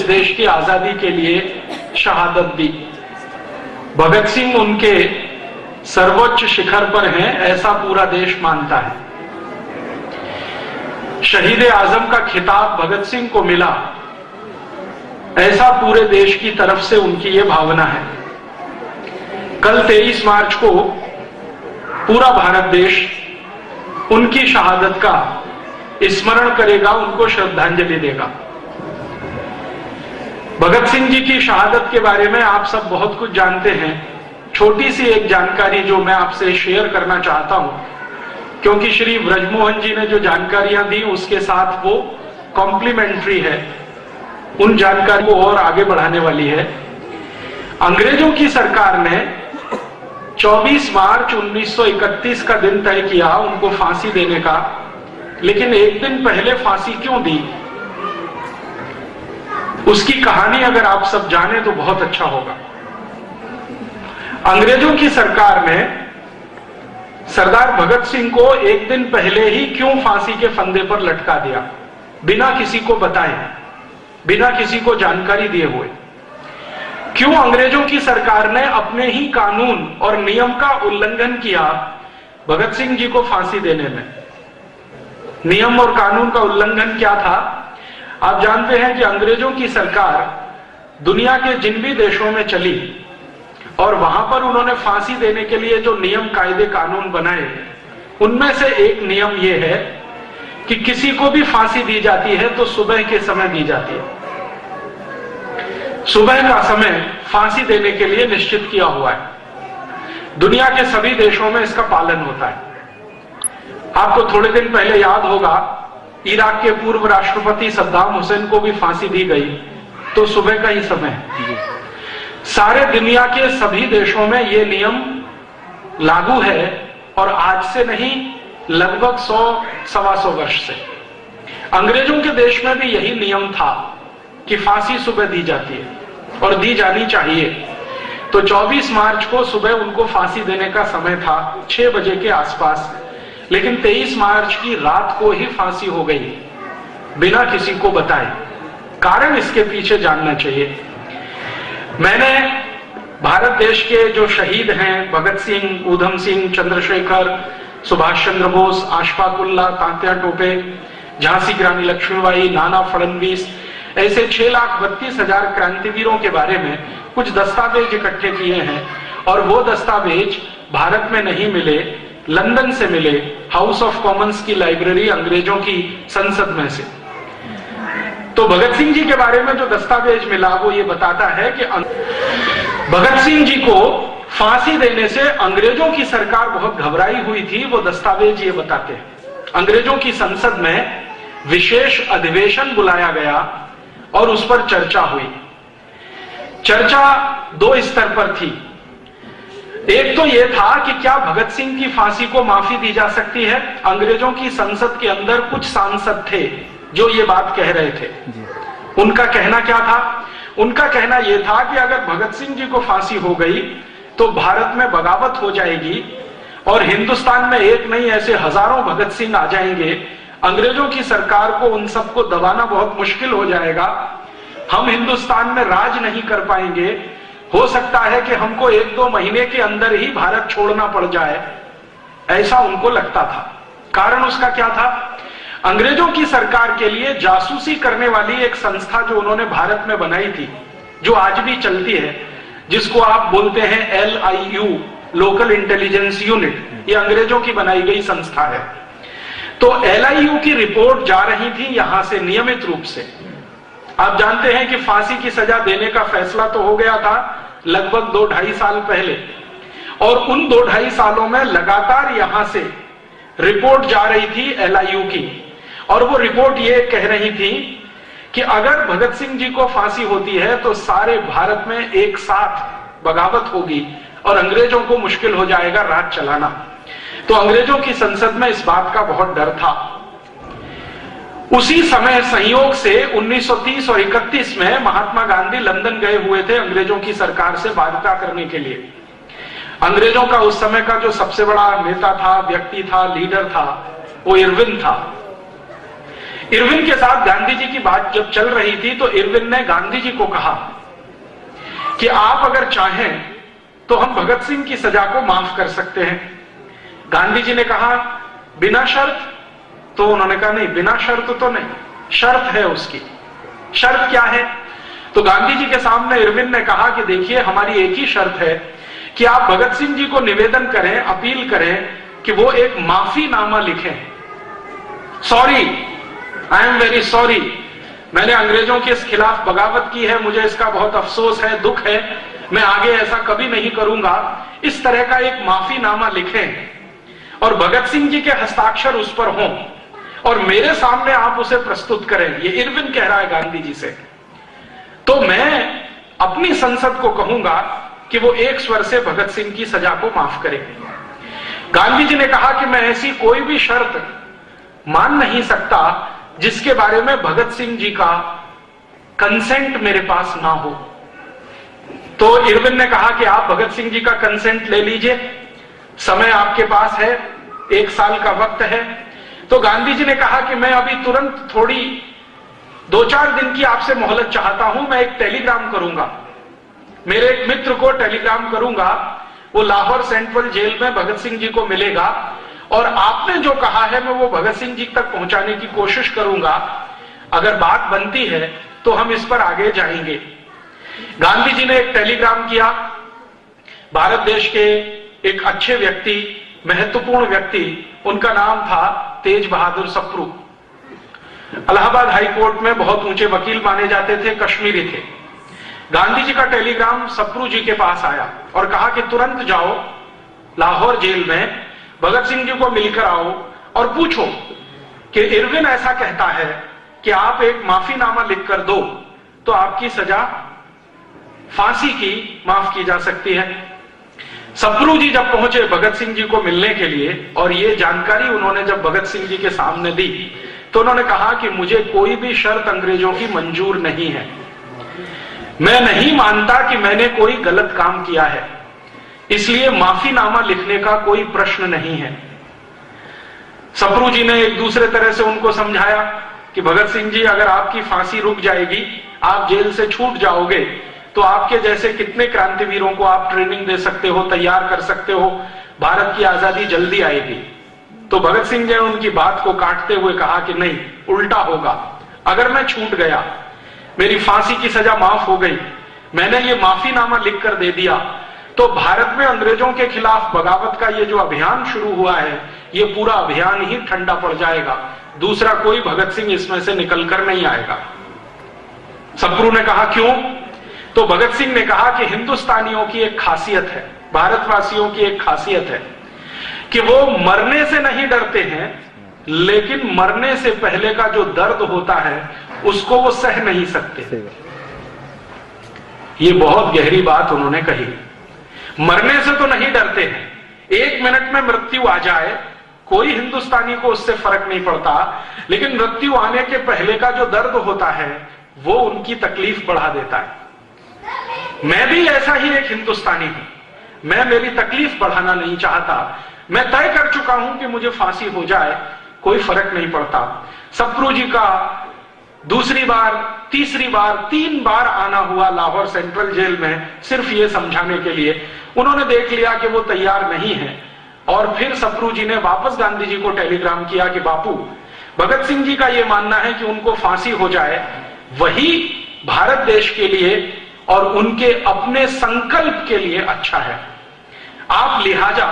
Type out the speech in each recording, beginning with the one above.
इस देश की आजादी के लिए शहादत दी। भगत सिंह उनके सर्वोच्च शिखर पर हैं, ऐसा पूरा देश मानता है। शहीद आजम का खिताब भगत सिंह को मिला, ऐसा पूरे देश की तरफ से उनकी ये भावना है। कल 23 मार्च को पूरा भारत देश उनकी शहादत का स्मरण करेगा, उनको श्रद्धांजलि देगा। भगत सिंह जी की शहादत के बारे में आप सब बहुत कुछ जानते हैं। छोटी सी एक जानकारी जो मैं आपसे शेयर करना चाहता हूं, क्योंकि श्री ब्रजमोहन जी ने जो जानकारियां दी उसके साथ वो कॉम्प्लीमेंट्री है, उन जानकारी को और आगे बढ़ाने वाली है। अंग्रेजों की सरकार ने 24 मार्च 1931 का दिन तय किया उनको फांसी देने का, लेकिन एक दिन पहले फांसी क्यों दी, उसकी कहानी अगर आप सब जाने तो बहुत अच्छा होगा। अंग्रेजों की सरकार ने सरदार भगत सिंह को एक दिन पहले ही क्यों फांसी के फंदे पर लटका दिया, बिना किसी को बताए, बिना किसी को जानकारी दिए हुए? क्यों अंग्रेजों की सरकार ने अपने ही कानून और नियम का उल्लंघन किया भगत सिंह जी को फांसी देने में? नियम और कानून का उल्लंघन क्या था? आप जानते हैं कि अंग्रेजों की सरकार दुनिया के जिन भी देशों में चली और वहां पर उन्होंने फांसी देने के लिए जो नियम कायदे कानून बनाए, उनमें से एक नियम यह है कि किसी को भी फांसी दी जाती है तो सुबह के समय दी जाती है। सुबह का समय फांसी देने के लिए निश्चित किया हुआ है। दुनिया के सभी देशों में इसका पालन होता है। आपको थोड़े दिन पहले याद होगा, इराक के पूर्व राष्ट्रपति सद्दाम हुसैन को भी फांसी दी गई, तो सुबह का ही समय है। सारे दुनिया के सभी देशों में यह नियम लागू है, और आज से नहीं, लगभग 100-125 वर्ष से। अंग्रेजों के देश में भी यही नियम था कि फांसी सुबह दी जाती है और दी जानी चाहिए। तो 24 मार्च को सुबह उनको फांसी देने का समय था, 6 बजे के आसपास, लेकिन 23 मार्च की रात को ही फांसी हो गई, बिना किसी को बताए। कारण इसके पीछे जानना चाहिए। मैंने भारत देश के जो शहीद हैं, भगत सिंह, ऊधम सिंह, चंद्रशेखर, सुभाष चंद्र बोस, अशफाक उल्लाह, तात्या टोपे, झांसी की रानी लक्ष्मीबाई, नाना फडणवीस, ऐसे 6,32,000 क्रांतिवीरों के बारे में कुछ दस्तावेज इकट्ठे किए हैं, और वो दस्तावेज भारत में नहीं मिले, लंदन से मिले, हाउस ऑफ कॉमन्स की लाइब्रेरी, अंग्रेजों की संसद में से। तो भगत सिंह जी के बारे में जो दस्तावेज मिला वो ये बताता है कि भगत सिंह जी को फांसी देने से अंग्रेजों की सरकार बहुत घबराई हुई थी। वो दस्तावेज ये बताते हैं, अंग्रेजों की संसद में विशेष अधिवेशन बुलाया गया और उस पर चर्चा हुई। चर्चा 2 स्तर पर थी। एक तो यह था कि क्या भगत सिंह की फांसी को माफी दी जा सकती है। अंग्रेजों की संसद के अंदर कुछ सांसद थे जो ये बात कह रहे थे। उनका कहना क्या था? उनका कहना यह था कि अगर भगत सिंह जी को फांसी हो गई तो भारत में बगावत हो जाएगी और हिंदुस्तान में एक नहीं ऐसे हजारों भगत सिंह आ जाएंगे। अंग्रेजों की सरकार को उन सबको दबाना बहुत मुश्किल हो जाएगा। हम हिंदुस्तान में राज नहीं कर पाएंगे। हो सकता है कि हमको 1-2 महीने के अंदर ही भारत छोड़ना पड़ जाए, ऐसा उनको लगता था। कारण उसका क्या था? अंग्रेजों की सरकार के लिए जासूसी करने वाली एक संस्था जो उन्होंने भारत में बनाई थी, जो आज भी चलती है, जिसको आप बोलते हैं LIU, लोकल इंटेलिजेंस यूनिट, ये अंग्रेजों की बनाई गई संस्था है। तो LIU की रिपोर्ट जा रही थी यहां से नियमित रूप से। आप जानते हैं कि फांसी की सजा देने का फैसला तो हो गया था लगभग 2-2.5 साल पहले, और उन 2-2.5 सालों में लगातार यहां से रिपोर्ट जा रही थी LIU की, और वो रिपोर्ट ये कह रही थी कि अगर भगत सिंह जी को फांसी होती है तो सारे भारत में एक साथ बगावत होगी और अंग्रेजों को मुश्किल हो जाएगा राज चलाना। तो अंग्रेजों की संसद में इस बात का बहुत डर था। उसी समय संयोग से 1930 और 31 में महात्मा गांधी लंदन गए हुए थे अंग्रेजों की सरकार से वार्ता करने के लिए। अंग्रेजों का उस समय का जो सबसे बड़ा नेता था, व्यक्ति था, लीडर था, वो इरविन था। इरविन के साथ गांधी जी की बात जब चल रही थी तो इरविन ने गांधी जी को कहा कि आप अगर चाहें तो हम भगत सिंह की सजा को माफ कर सकते हैं। गांधी जी ने कहा बिना शर्त? तो उन्होंने कहा नहीं, बिना शर्त तो नहीं, शर्त है उसकी। शर्त क्या है? तो गांधी जी के सामने इरविन ने कहा कि देखिए, हमारी एक ही शर्त है कि आप भगत सिंह जी को निवेदन करें, अपील करें कि वो एक माफीनामा लिखें। Sorry, I am very sorry, मैंने अंग्रेजों के खिलाफ बगावत की है, मुझे इसका बहुत अफसोस है, दुख है, मैं आगे ऐसा कभी नहीं करूंगा। इस तरह का एक माफीनामा लिखें और भगत सिंह जी के हस्ताक्षर उस पर हों और मेरे सामने आप उसे प्रस्तुत करें। ये इरविन कह रहा है गांधी जी से। तो मैं अपनी संसद को कहूंगा कि वो एक स्वर से भगत सिंह की सजा को माफ करे। गांधी जी ने कहा कि मैं ऐसी कोई भी शर्त मान नहीं सकता जिसके बारे में भगत सिंह जी का कंसेंट मेरे पास ना हो। तो इरविन ने कहा कि आप भगत सिंह जी का कंसेंट ले लीजिए, समय आपके पास है, 1 साल का वक्त है। तो गांधी जी ने कहा कि मैं अभी तुरंत थोड़ी 2-4 दिन की आपसे मोहलत चाहता हूं, मैं एक टेलीग्राम करूंगा, मेरे एक मित्र को टेलीग्राम करूंगा, वो लाहौर सेंट्रल जेल में भगत सिंह जी को मिलेगा और आपने जो कहा है मैं वो भगत सिंह जी तक पहुंचाने की कोशिश करूंगा। अगर बात बनती है तो हम इस पर आगे जाएंगे। गांधी जी ने एक टेलीग्राम किया। भारत देश के एक अच्छे व्यक्ति, महत्वपूर्ण व्यक्ति, उनका नाम था तेज बहादुर सप्रू। इलाहाबाद हाई कोर्ट में बहुत ऊंचे वकील माने जाते थे, कश्मीरी थे। गांधी जी का टेलीग्राम सप्रू जी के पास आया और कहा कि तुरंत जाओ लाहौर जेल में, भगत सिंह जी को मिलकर आओ और पूछो कि इरविन ऐसा कहता है कि आप एक माफीनामा लिखकर दो तो आपकी सजा फांसी की माफ की जा सकती है। सप्रू जी जब पहुंचे भगत सिंह जी को मिलने के लिए और ये जानकारी उन्होंने जब भगत सिंह जी के सामने दी तो उन्होंने कहा कि मुझे कोई भी शर्त अंग्रेजों की मंजूर नहीं है, मैं नहीं मानता कि मैंने कोई गलत काम किया है, इसलिए माफीनामा लिखने का कोई प्रश्न नहीं है। सप्रू जी ने एक दूसरे तरह से उनको समझाया कि भगत सिंह जी, अगर आपकी फांसी रुक जाएगी, आप जेल से छूट जाओगे, तो आपके जैसे कितने क्रांतिवीरों को आप ट्रेनिंग दे सकते हो, तैयार कर सकते हो, भारत की आजादी जल्दी आएगी। तो भगत सिंह जी ने उनकी बात को काटते हुए कहा कि नहीं, उल्टा होगा। अगर मैं छूट गया, मेरी फांसी की सजा माफ हो गई, मैंने ये माफीनामा लिखकर दे दिया, तो भारत में अंग्रेजों के खिलाफ बगावत का ये जो अभियान शुरू हुआ है, ये पूरा अभियान ही ठंडा पड़ जाएगा, दूसरा कोई भगत सिंह इसमें से निकलकर नहीं आएगा। सप्रू ने कहा क्यों? तो भगत सिंह ने कहा कि हिंदुस्तानियों की एक खासियत है, भारतवासियों की एक खासियत है कि वो मरने से नहीं डरते हैं, लेकिन मरने से पहले का जो दर्द होता है उसको वो सह नहीं सकते। ये बहुत गहरी बात उन्होंने कही। मरने से तो नहीं डरते हैं, 1 मिनट में मृत्यु आ जाए कोई हिंदुस्तानी को उससे फर्क नहीं पड़ता, लेकिन मृत्यु आने के पहले का जो दर्द होता है वो उनकी तकलीफ बढ़ा देता है। मैं भी ऐसा ही एक हिंदुस्तानी हूं, मैं मेरी तकलीफ बढ़ाना नहीं चाहता, मैं तय कर चुका हूं कि मुझे फांसी हो जाए, कोई फर्क नहीं पड़ता। सप्रू जी का दूसरी बार, तीसरी बार, 3 बार आना हुआ लाहौर सेंट्रल जेल में सिर्फ ये समझाने के लिए। उन्होंने देख लिया कि वो तैयार नहीं है और फिर सप्रू जी ने वापस गांधी जी को टेलीग्राम किया कि बापू, भगत सिंह जी का ये मानना है कि उनको फांसी हो जाए, वही भारत देश के लिए और उनके अपने संकल्प के लिए अच्छा है। आप लिहाजा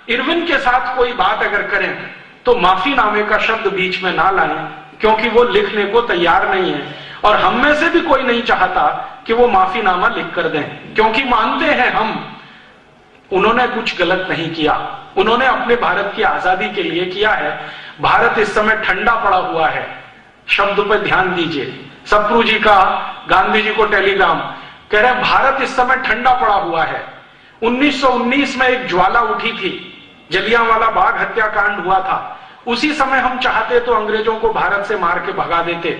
इरविन के साथ कोई बात अगर करें तो माफीनामे का शब्द बीच में ना लाएं, क्योंकि वो लिखने को तैयार नहीं है और हम में से भी कोई नहीं चाहता कि वो माफीनामा लिख कर दें, क्योंकि मानते हैं हम, उन्होंने कुछ गलत नहीं किया, उन्होंने अपने भारत की आजादी के लिए किया है। भारत इस समय ठंडा पड़ा हुआ है, शब्द पर ध्यान दीजिए। सप्रू जी का गांधी जी को टेलीग्राम, कह रहे हैं भारत इस समय ठंडा पड़ा हुआ है। 1919 में एक ज्वाला उठी थी, जलियांवाला बाग हत्याकांड हुआ था, उसी समय हम चाहते तो अंग्रेजों को भारत से मार के भगा देते,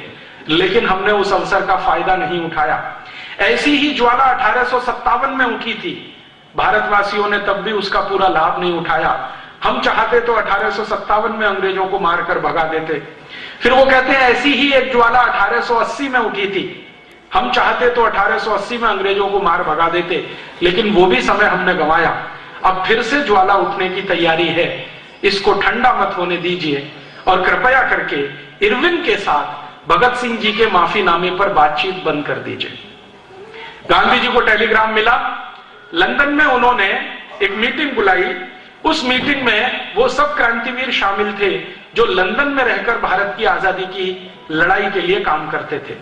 लेकिन हमने उस अवसर का फायदा नहीं उठाया। ऐसी ही ज्वाला 1857 में उठी थी, भारतवासियों ने तब भी उसका पूरा लाभ नहीं उठाया। हम चाहते तो 1857 में अंग्रेजों को मारकर भगा देते। फिर वो कहते हैं ऐसी ही एक ज्वाला 1880 में उठी थी, हम चाहते तो 1880 में अंग्रेजों को मार भगा देते, लेकिन वो भी समय हमने गंवाया, अब फिर से ज्वाला उठने की तैयारी है, इसको ठंडा मत होने दीजिए और कृपया करके इरविन के साथ भगत सिंह जी के माफीनामे पर बातचीत बंद कर दीजिए। गांधी जी को टेलीग्राम मिला, लंदन में उन्होंने एक मीटिंग बुलाई, उस मीटिंग में वो सब क्रांतिवीर शामिल थे जो लंदन में रहकर भारत की आजादी की लड़ाई के लिए काम करते थे।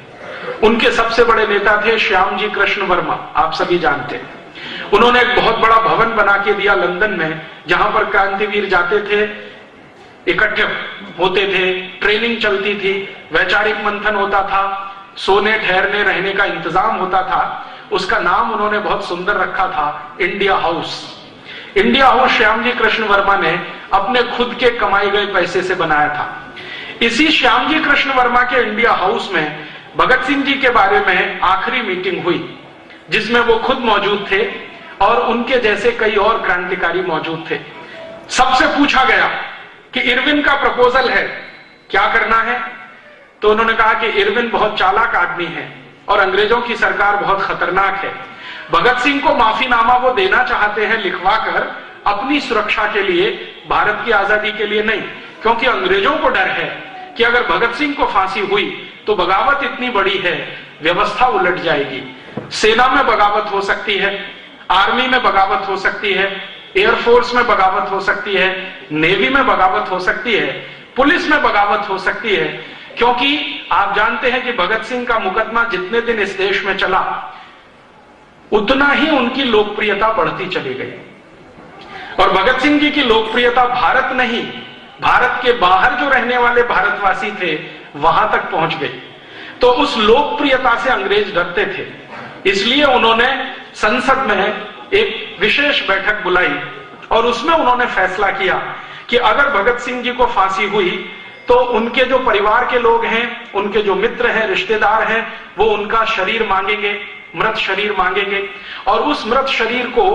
उनके सबसे बड़े नेता थे श्यामजी कृष्ण वर्मा, आप सभी जानते हैं। उन्होंने एक बहुत बड़ा भवन बना के दिया लंदन में, जहां पर क्रांतिवीर जाते थे, इकट्ठे होते थे, ट्रेनिंग चलती थी, वैचारिक मंथन होता था, सोने ठहरने रहने का इंतजाम होता था। उसका नाम उन्होंने बहुत सुंदर रखा था, India house. India house Shyamji Krishna Verma ने अपने खुद के कमाए गए पैसे से बनाया था। इसी श्यामजी कृष्ण वर्मा के इंडिया हाउस में भगत सिंह जी के बारे में आखिरी मीटिंग हुई, जिसमें वो खुद मौजूद थे और उनके जैसे कई और क्रांतिकारी मौजूद थे। सबसे पूछा गया कि इरविन का प्रपोजल है, क्या करना है? तो उन्होंने कहा कि इरविन बहुत चालाक आदमी है और अंग्रेजों की सरकार बहुत खतरनाक है। भगत सिंह को माफीनामा वो देना चाहते हैं लिखवाकर, अपनी सुरक्षा के लिए, भारत की आजादी के लिए नहीं, क्योंकि अंग्रेजों को डर है कि अगर भगत सिंह को फांसी हुई तो बगावत इतनी बड़ी है, व्यवस्था उलट जाएगी। सेना में बगावत हो सकती है, आर्मी में बगावत हो सकती है, एयरफोर्स में बगावत हो सकती है, नेवी में बगावत हो सकती है, पुलिस में बगावत हो सकती है, क्योंकि आप जानते हैं कि भगत सिंह का मुकदमा जितने दिन इस देश में चला, उतना ही उनकी लोकप्रियता बढ़ती चली गई। और भगत सिंह जी की लोकप्रियता भारत नहीं, भारत के बाहर जो रहने वाले भारतवासी थे, वहां तक पहुंच गई। तो उस लोकप्रियता से अंग्रेज डरते थे, इसलिए उन्होंने संसद में एक विशेष बैठक बुलाई और उसमें उन्होंने फैसला किया कि अगर भगत सिंह जी को फांसी हुई तो उनके जो परिवार के लोग हैं, उनके जो मित्र हैं, रिश्तेदार हैं, वो उनका शरीर मांगेंगे, मृत शरीर मांगेंगे और उस मृत शरीर को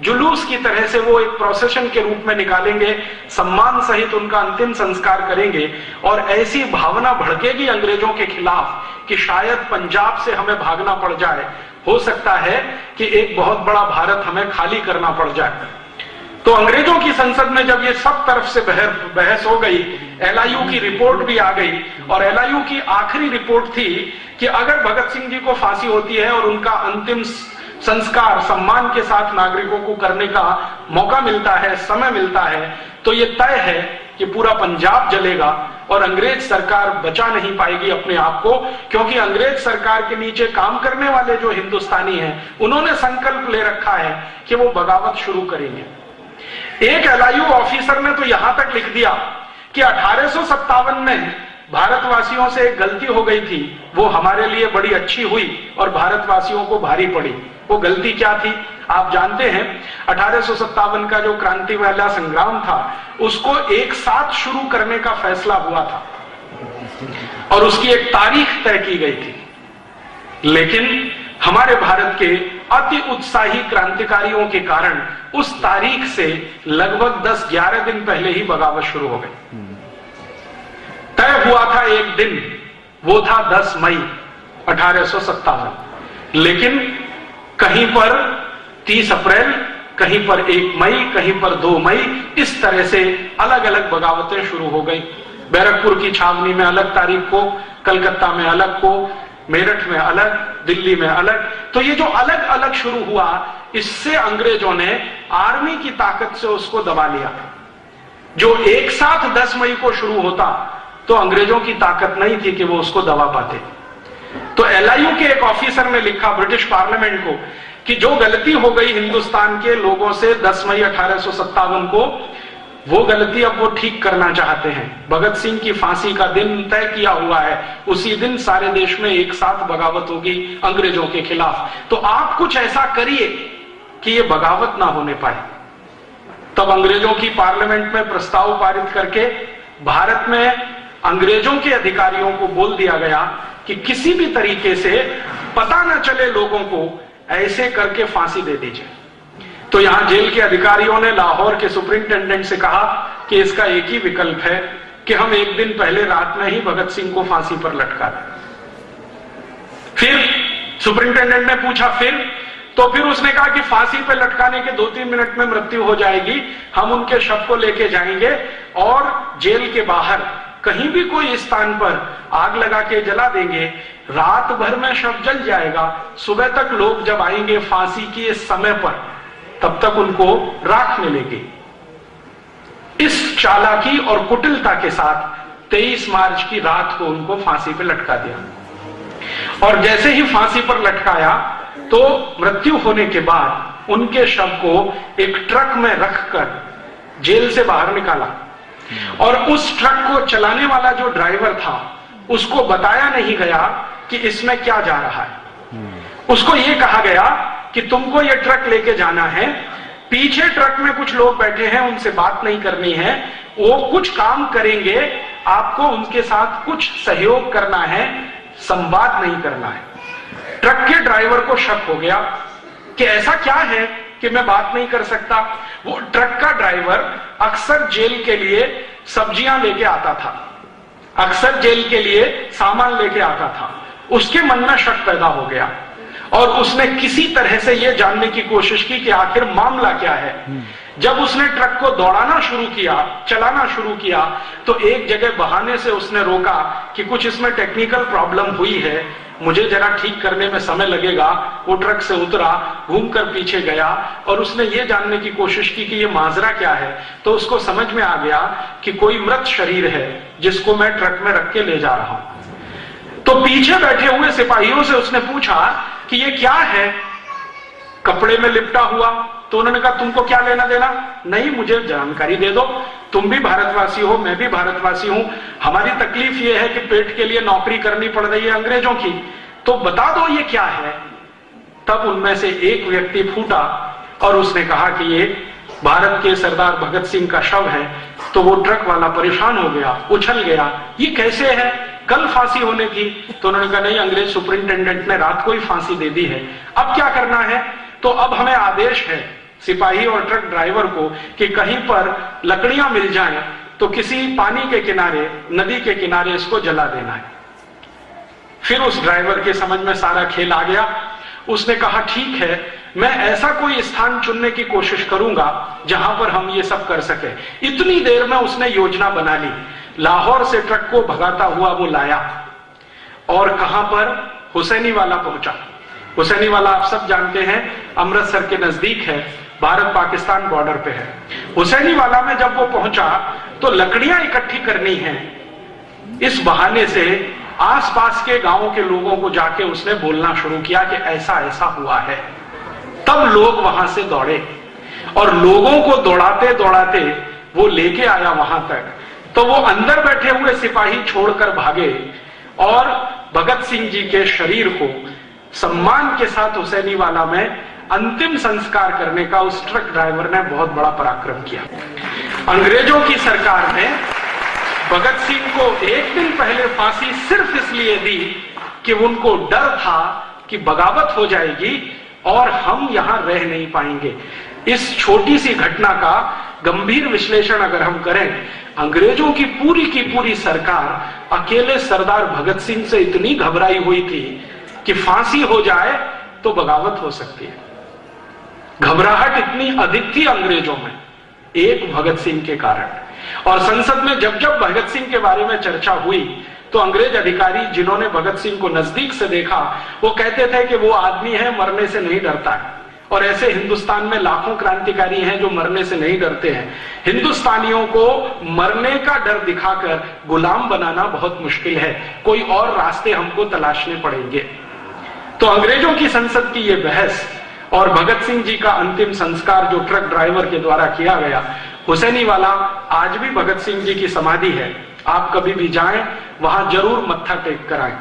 जुलूस की तरह से वो एक प्रोसेशन के रूप में निकालेंगे, सम्मान सहित उनका अंतिम संस्कार करेंगे। और ऐसी भावना भड़केगी अंग्रेजों के खिलाफ कि शायद पंजाब से हमें भागना पड़ जाए, हो सकता है कि एक बहुत बड़ा भारत हमें खाली करना पड़ जाए। तो अंग्रेजों की संसद में जब ये सब तरफ से बहस हो गई, एलआईयू की रिपोर्ट भी आ गई और एलआईयू की आखिरी रिपोर्ट थी कि अगर भगत सिंह जी को फांसी होती है और उनका अंतिम संस्कार सम्मान के साथ नागरिकों को करने का मौका मिलता है, समय मिलता है, तो ये तय है कि पूरा पंजाब जलेगा और अंग्रेज सरकार बचा नहीं पाएगी अपने आप को, क्योंकि अंग्रेज सरकार के नीचे काम करने वाले जो हिंदुस्तानी हैं, उन्होंने संकल्प ले रखा है कि वो बगावत शुरू करेंगे। एक एलआईयू ऑफिसर ने तो यहां तक लिख दिया कि 1857 में भारतवासियों से एक गलती हो गई थी, वो हमारे लिए बड़ी अच्छी हुई और भारतवासियों को भारी पड़ी। वो गलती क्या थी आप जानते हैं? 1857 का जो क्रांति वाला संग्राम था, उसको एक साथ शुरू करने का फैसला हुआ था और उसकी एक तारीख तय की गई थी, लेकिन हमारे भारत के अति उत्साही क्रांतिकारियों के कारण उस तारीख से लगभग 10-11 दिन पहले ही बगावत शुरू हो गई। तय हुआ था एक दिन, वो था 10 मई 1857, लेकिन कहीं पर 30 अप्रैल, कहीं पर 1 मई, कहीं पर 2 मई, इस तरह से अलग अलग बगावतें शुरू हो गई। बैरकपुर की छावनी में अलग तारीख को, कलकत्ता में अलग को, मेरठ में अलग, दिल्ली में अलग। तो ये जो अलग अलग शुरू हुआ, इससे अंग्रेजों ने आर्मी की ताकत से उसको दबा लिया। जो एक साथ 10 मई को शुरू होता तो अंग्रेजों की ताकत नहीं थी कि वो उसको दबा पाते। तो एलआईयू के एक ऑफिसर ने लिखा ब्रिटिश पार्लियामेंट को कि जो गलती हो गई हिंदुस्तान के लोगों से 10 मई 1857 को, वो गलती अब वो ठीक करना चाहते हैं। भगत सिंह की फांसी का दिन तय किया हुआ है, उसी दिन सारे देश में एक साथ बगावत होगी अंग्रेजों के खिलाफ। तो आप कुछ ऐसा करिए कि ये बगावत ना होने पाए। तब अंग्रेजों की पार्लियामेंट में प्रस्ताव पारित करके भारत में अंग्रेजों के अधिकारियों को बोल दिया गया कि किसी भी तरीके से पता न चले लोगों को, ऐसे करके फांसी दे दीजिए। तो यहां जेल के अधिकारियों ने लाहौर के सुपरिंटेंडेंट से कहा कि इसका एक ही विकल्प है कि हम एक दिन पहले रात में ही भगत सिंह को फांसी पर लटका दें। फिर सुपरिंटेंडेंट ने पूछा तो फिर उसने कहा कि फांसी पर लटकाने के 2-3 मिनट में मृत्यु हो जाएगी, हम उनके शव को लेके जाएंगे और जेल के बाहर कहीं भी कोई स्थान पर आग लगा के जला देंगे, रात भर में शव जल जाएगा, सुबह तक लोग जब आएंगे फांसी के समय पर तब तक उनको राख मिलेगी। इस चालाकी और कुटिलता के साथ 23 मार्च की रात को उनको फांसी पर लटका दिया और जैसे ही फांसी पर लटकाया तो मृत्यु होने के बाद उनके शव को एक ट्रक में रखकर जेल से बाहर निकाला और उस ट्रक को चलाने वाला जो ड्राइवर था उसको बताया नहीं गया कि इसमें क्या जा रहा है। उसको यह कहा गया कि तुमको यह ट्रक लेके जाना है, पीछे ट्रक में कुछ लोग बैठे हैं, उनसे बात नहीं करनी है, वो कुछ काम करेंगे, आपको उनके साथ कुछ सहयोग करना है, संवाद नहीं करना है। ट्रक के ड्राइवर को शक हो गया कि ऐसा क्या है कि मैं बात नहीं कर सकता। वो ट्रक का ड्राइवर अक्सर जेल के लिए सब्जियां लेके आता था, अक्सर जेल के लिए सामान लेके आता था। उसके मन में शक पैदा हो गया और उसने किसी तरह से यह जानने की कोशिश की कि आखिर मामला क्या है। जब उसने ट्रक को दौड़ाना शुरू किया, चलाना शुरू किया, तो एक जगह बहाने से उसने रोका कि कुछ इसमें टेक्निकल प्रॉब्लम हुई है, मुझे जरा ठीक करने में समय लगेगा। वो ट्रक से उतरा, घूमकर पीछे गया और उसने ये जानने की कोशिश की कि ये माजरा क्या है। तो उसको समझ में आ गया कि कोई मृत शरीर है जिसको मैं ट्रक में रख के ले जा रहा हूं। तो पीछे बैठे हुए सिपाहियों से उसने पूछा कि ये क्या है, कपड़े में लिपटा हुआ। तो उन्होंने कहा तुमको क्या लेना देना, नहीं मुझे जानकारी दे दो, तुम भी भारतवासी हो, मैं भी भारतवासी हूं, हमारी तकलीफ ये है कि पेट के लिए नौकरी करनी पड़ रही है अंग्रेजों की, तो बता दो ये क्या है। तब उनमें से एक व्यक्ति फूटा और उसने कहा कि ये भारत के सरदार भगत सिंह का शव है। तो वो ट्रक वाला परेशान हो गया, उछल गया, ये कैसे है, कल फांसी होने थी। तो उन्होंने कहा नहीं, अंग्रेज सुपरिंटेंडेंट ने रात को ही फांसी दे दी है, अब क्या करना है। तो अब हमें आदेश है सिपाही और ट्रक ड्राइवर को कि कहीं पर लकड़ियां मिल जाएं तो किसी पानी के किनारे, नदी के किनारे इसको जला देना है। फिर उस ड्राइवर के समझ में सारा खेल आ गया। उसने कहा ठीक है, मैं ऐसा कोई स्थान चुनने की कोशिश करूंगा जहां पर हम ये सब कर सके। इतनी देर में उसने योजना बना ली। लाहौर से ट्रक को भगाता हुआ वो लाया और कहां पर, हुसैनी वाला पहुंचा। हुसैनी वाला आप सब जानते हैं, अमृतसर के नजदीक है, भारत पाकिस्तान बॉर्डर पे है। हुसैनी वाला में जब वो पहुंचा तो लकड़ियां इकट्ठी करनी है, इस बहाने से आसपास के गांवों के लोगों को जाके उसने बोलना शुरू किया कि ऐसा ऐसा हुआ है। तब लोग वहां से दौड़े और लोगों को दौड़ाते दौड़ाते वो लेके आया वहां तक। तो वो अंदर बैठे हुए सिपाही छोड़कर भागे और भगत सिंह जी के शरीर को सम्मान के साथ हुसैनी वाला में अंतिम संस्कार करने का उस ट्रक ड्राइवर ने बहुत बड़ा पराक्रम किया। अंग्रेजों की सरकार ने भगत सिंह को एक दिन पहले फांसी सिर्फ इसलिए दी कि उनको डर था कि बगावत हो जाएगी और हम यहां रह नहीं पाएंगे। इस छोटी सी घटना का गंभीर विश्लेषण अगर हम करें, अंग्रेजों की पूरी सरकार अकेले सरदार भगत सिंह से इतनी घबराई हुई थी कि फांसी हो जाए तो बगावत हो सकती है। घबराहट इतनी अधिक थी अंग्रेजों में एक भगत सिंह के कारण। और संसद में जब जब भगत सिंह के बारे में चर्चा हुई तो अंग्रेज अधिकारी जिन्होंने भगत सिंह को नजदीक से देखा वो कहते थे कि वो आदमी है, मरने से नहीं डरता है। और ऐसे हिंदुस्तान में लाखों क्रांतिकारी हैं जो मरने से नहीं डरते हैं। हिंदुस्तानियों को मरने का डर दिखाकर गुलाम बनाना बहुत मुश्किल है, कोई और रास्ते हमको तलाशने पड़ेंगे। तो अंग्रेजों की संसद की यह बहस और भगत सिंह जी का अंतिम संस्कार जो ट्रक ड्राइवर के द्वारा किया गया, हुसैनी वाला आज भी भगत सिंह जी की समाधि है, आप कभी भी जाएं वहां जरूर मत्था टेक कर आएं।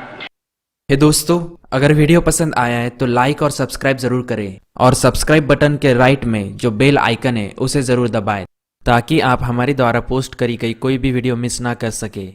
हे दोस्तों, अगर वीडियो पसंद आया है तो लाइक और सब्सक्राइब जरूर करें और सब्सक्राइब बटन के राइट में जो बेल आइकन है उसे जरूर दबाएं ताकि आप हमारे द्वारा पोस्ट करी गई कोई भी वीडियो मिस ना कर सके।